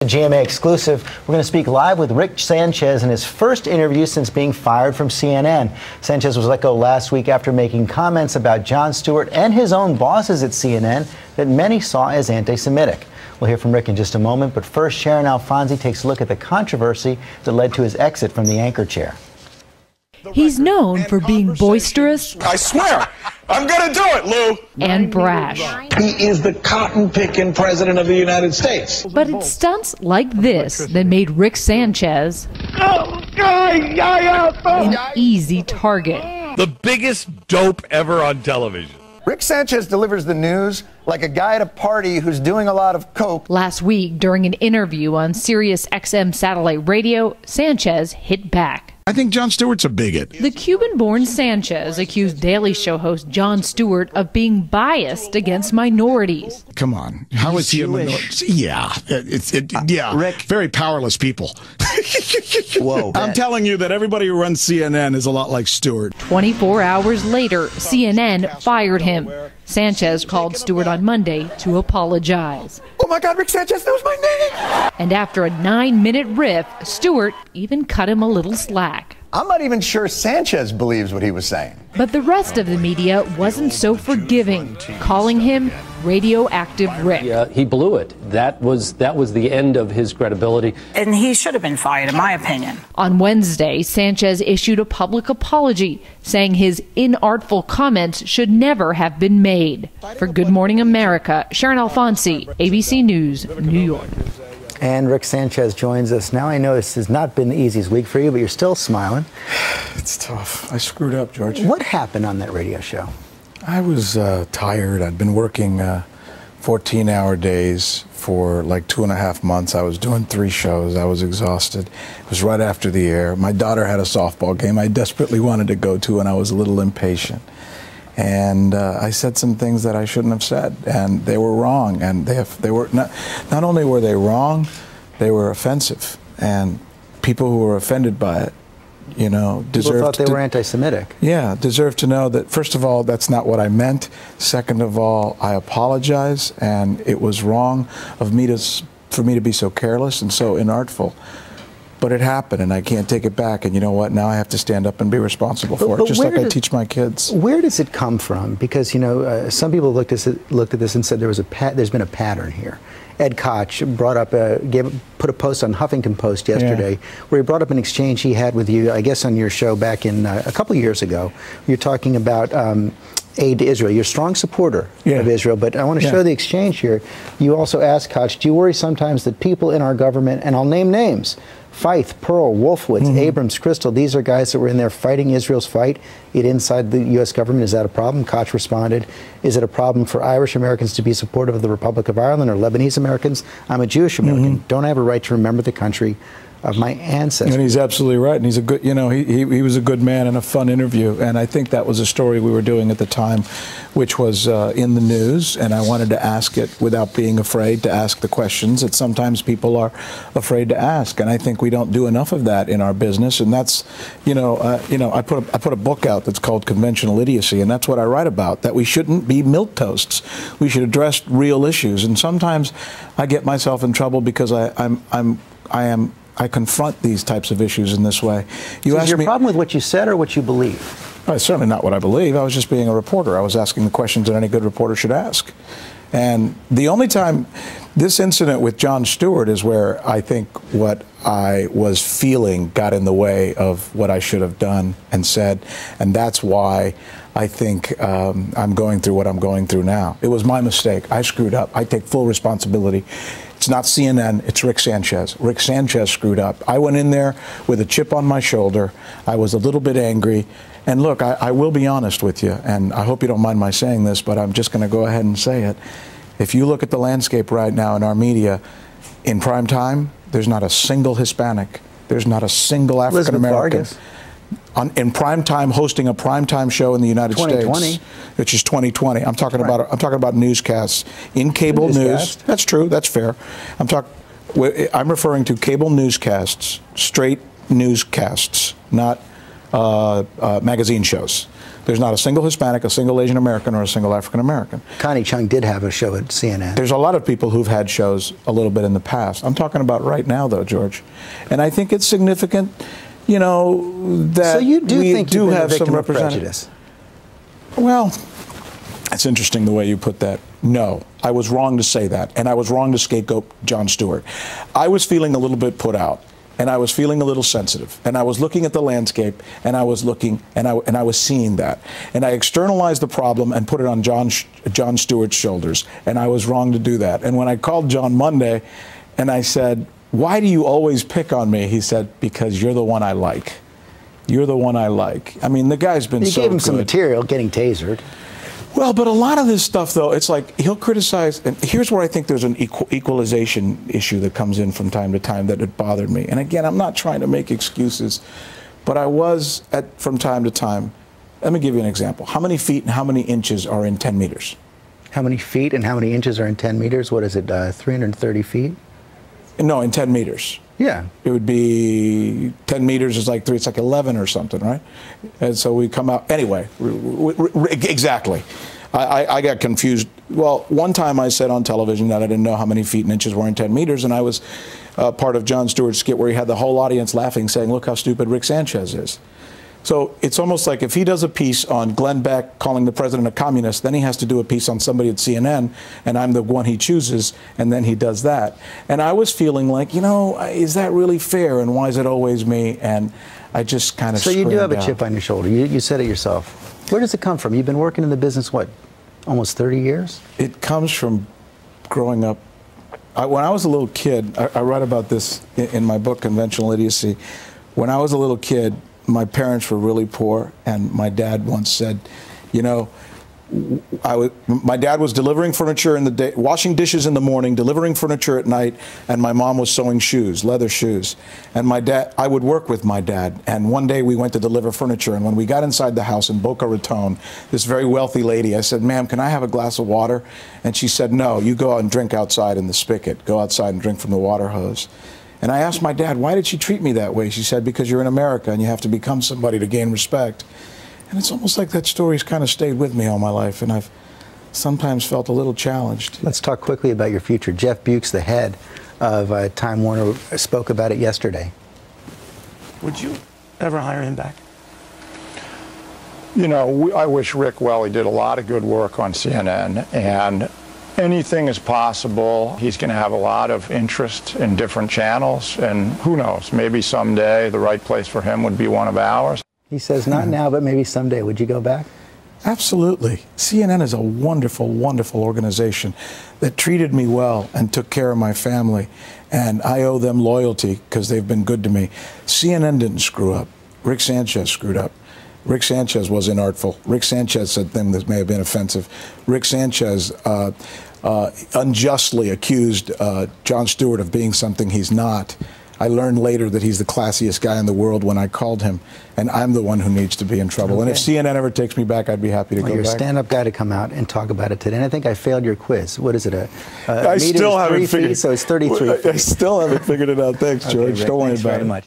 A GMA exclusive. We're going to speak live with Rick Sanchez in his first interview since being fired from CNN. Sanchez was let go last week after making comments about Jon Stewart and his own bosses at CNN that many saw as anti-Semitic. We'll hear from Rick in just a moment, but first, Sharon Alfonsi takes a look at the controversy that led to his exit from the anchor chair. He's known for being boisterous. I swear, I'm going to do it, Lou. And brash. He is the cotton-picking president of the United States. But it's stunts like this that made Rick Sanchez an easy target. The biggest dope ever on television. Rick Sanchez delivers the news like a guy at a party who's doing a lot of coke. Last week, during an interview on Sirius XM satellite radio, Sanchez hit back. I think Jon Stewart's a bigot. The Cuban-born Sanchez accused Daily Show host Jon Stewart of being biased against minorities. Come on. How is he a minority? Yeah. Rick. Very powerless people. Whoa. I'm telling you that everybody who runs CNN is a lot like Stewart. 24 hours later, CNN fired him. Sanchez called Stewart on Monday to apologize. Oh my God, Rick Sanchez knows my name! And after a 9-minute riff, Stewart even cut him a little slack. I'm not even sure Sanchez believes what he was saying. But the rest of the media wasn't so forgiving, calling him Radioactive Rick. Yeah, he blew it. That was the end of his credibility. And he should have been fired, in my opinion. On Wednesday, Sanchez issued a public apology, saying his inartful comments should never have been made. For Good Morning America, Sharon Alfonsi, ABC News, New York. And Rick Sanchez joins us. Now I know this has not been the easiest week for you, but you're still smiling. It's tough. I screwed up, George. What happened on that radio show? I was tired. I'd been working 14-hour days for like 2.5 months. I was doing 3 shows. I was exhausted. It was right after the air. My daughter had a softball game I desperately wanted to go to, and I was a little impatient. And I said some things that I shouldn't have said, and they were wrong. And they were not only were they wrong, they were offensive. And people who were offended by it, you know, deserve. People thought they were anti-Semitic. Yeah, deserve to know that. First of all, that's not what I meant. Second of all, I apologize, and it was wrong of me for me to be so careless and so inartful. But it happened, and I can't take it back. And you know what? Now I have to stand up and be responsible for it, just like I teach my kids. Where does it come from? Because, you know, some people looked at this and said there's been a pattern here. Ed Koch brought up put a post on Huffington Post yesterday where he brought up an exchange he had with you, I guess, on your show back in a couple years ago. You're talking about aid to Israel. You're a strong supporter of Israel, but I want to show the exchange here. You also asked Koch, do you worry sometimes that people in our government, and I'll name names, Feith, Pearl, Wolfowitz, Abrams, Crystal, these are guys that were in there fighting Israel's fight inside the U.S. government. Is that a problem? Koch responded, is it a problem for Irish Americans to be supportive of the Republic of Ireland or Lebanese Americans? I'm a Jewish American. Don't I have a right to remember the country of my ancestors? And he's absolutely right. And he's a good, you know, he was a good man and a fun interview. And I think that was a story we were doing at the time, which was in the news. And I wanted to ask it without being afraid to ask the questions that sometimes people are afraid to ask. And I think we don't do enough of that in our business. And that's, I put a book out that's called Conventional Idiocy, and that's what I write about. That we shouldn't be milquetoasts. We should address real issues. And sometimes I get myself in trouble because I confront these types of issues in this way. So is your problem with what you said or what you believe? Well, it's certainly not what I believe. I was just being a reporter. I was asking the questions that any good reporter should ask. And the only time this incident with Jon Stewart is where I think what I was feeling got in the way of what I should have done and said. And that's why I think I'm going through what I'm going through now. It was my mistake. I screwed up. I take full responsibility. It's not CNN, it's Rick Sanchez. Rick Sanchez screwed up. I went in there with a chip on my shoulder. I was a little bit angry. And look, I will be honest with you, and I hope you don't mind my saying this, but I'm just going to go ahead and say it. If you look at the landscape right now in our media, in prime time, there's not a single Hispanic. There's not a single African American. In prime time, hosting a prime time show in the United States, which is 2020. I'm talking about newscasts in cable news. That's true. That's fair. I'm referring to cable newscasts, straight newscasts, not magazine shows. There's not a single Hispanic, a single Asian American, or a single African American. Connie Chung did have a show at CNN. There's a lot of people who've had shows a little bit in the past. I'm talking about right now, though, George. And I think it's significant, you know, that so you do we think do you've been have a victim some of prejudice? Well, it's interesting the way you put that. No, I was wrong to say that, and I was wrong to scapegoat Jon Stewart. I was feeling a little bit put out, and I was feeling a little sensitive, and I was looking at the landscape, and I was looking, and I was seeing that, and I externalized the problem and put it on Jon Stewart's shoulders, and I was wrong to do that. And when I called John Monday, and I said, "Why do you always pick on me?" He said, "Because you're the one I like. You're the one I like." I mean, the guy's been so good. You gave him some material, getting tasered. Well, but a lot of this stuff, though, it's like he'll criticize, and here's where I think there's an equalization issue that comes in from time to time that it bothered me. And again, I'm not trying to make excuses, but I was, from time to time, let me give you an example. How many feet and how many inches are in 10 meters? How many feet and how many inches are in 10 meters? What is it, 330 feet? No, in 10 meters. Yeah. It would be 10 meters is like 3, it's like 11 or something, right? And so we come out, anyway, exactly. I got confused. Well, one time I said on television that I didn't know how many feet and inches were in 10 meters, and I was part of Jon Stewart's skit where he had the whole audience laughing, saying, "Look how stupid Rick Sanchez is." So it's almost like if he does a piece on Glenn Beck calling the president a communist, then he has to do a piece on somebody at CNN, and I'm the one he chooses, and then he does that. And I was feeling like, you know, is that really fair, and why is it always me? And I just kind of So you do have a out. chip on your shoulder. You said it yourself. Where does it come from? You've been working in the business, what, almost 30 years? It comes from growing up. When I was a little kid, I write about this in my book, Conventional Idiocy. When I was a little kid, my parents were really poor, and my dad once said, you know, my dad was delivering furniture in the day, washing dishes in the morning, delivering furniture at night, and my mom was sewing shoes, leather shoes. And I would work with my dad, and one day we went to deliver furniture, and when we got inside the house in Boca Raton, this very wealthy lady, I said, "Ma'am, can I have a glass of water?" And she said, "No, you go out and drink outside in the spigot. Go outside and drink from the water hose." And I asked my dad, "Why did she treat me that way?" She said, "Because you're in America and you have to become somebody to gain respect." And it's almost like that story's kind of stayed with me all my life, and I've sometimes felt a little challenged. Let's talk quickly about your future. Jeff Buick's the head of Time Warner, spoke about it yesterday. Would you ever hire him back? You know, I wish Rick well. He did a lot of good work on CNN, and anything is possible. He's going to have a lot of interest in different channels, and who knows, maybe someday the right place for him would be one of ours. He says, not now, but maybe someday. Would you go back? Absolutely. CNN is a wonderful, wonderful organization that treated me well and took care of my family, and I owe them loyalty because they've been good to me. CNN didn't screw up. Rick Sanchez screwed up. Rick Sanchez was inartful. Rick Sanchez said things that may have been offensive. Rick Sanchez unjustly accused Jon Stewart of being something he's not. I learned later that he's the classiest guy in the world when I called him, and I'm the one who needs to be in trouble. Okay. And if CNN ever takes me back, I'd be happy to go back. You're a stand-up guy to come out and talk about it today. And I think I failed your quiz. What is it? I still haven't figured. So it's 33 feet. I still haven't figured it out. Thanks, George. Okay, Rick, don't worry thanks about very it. Much.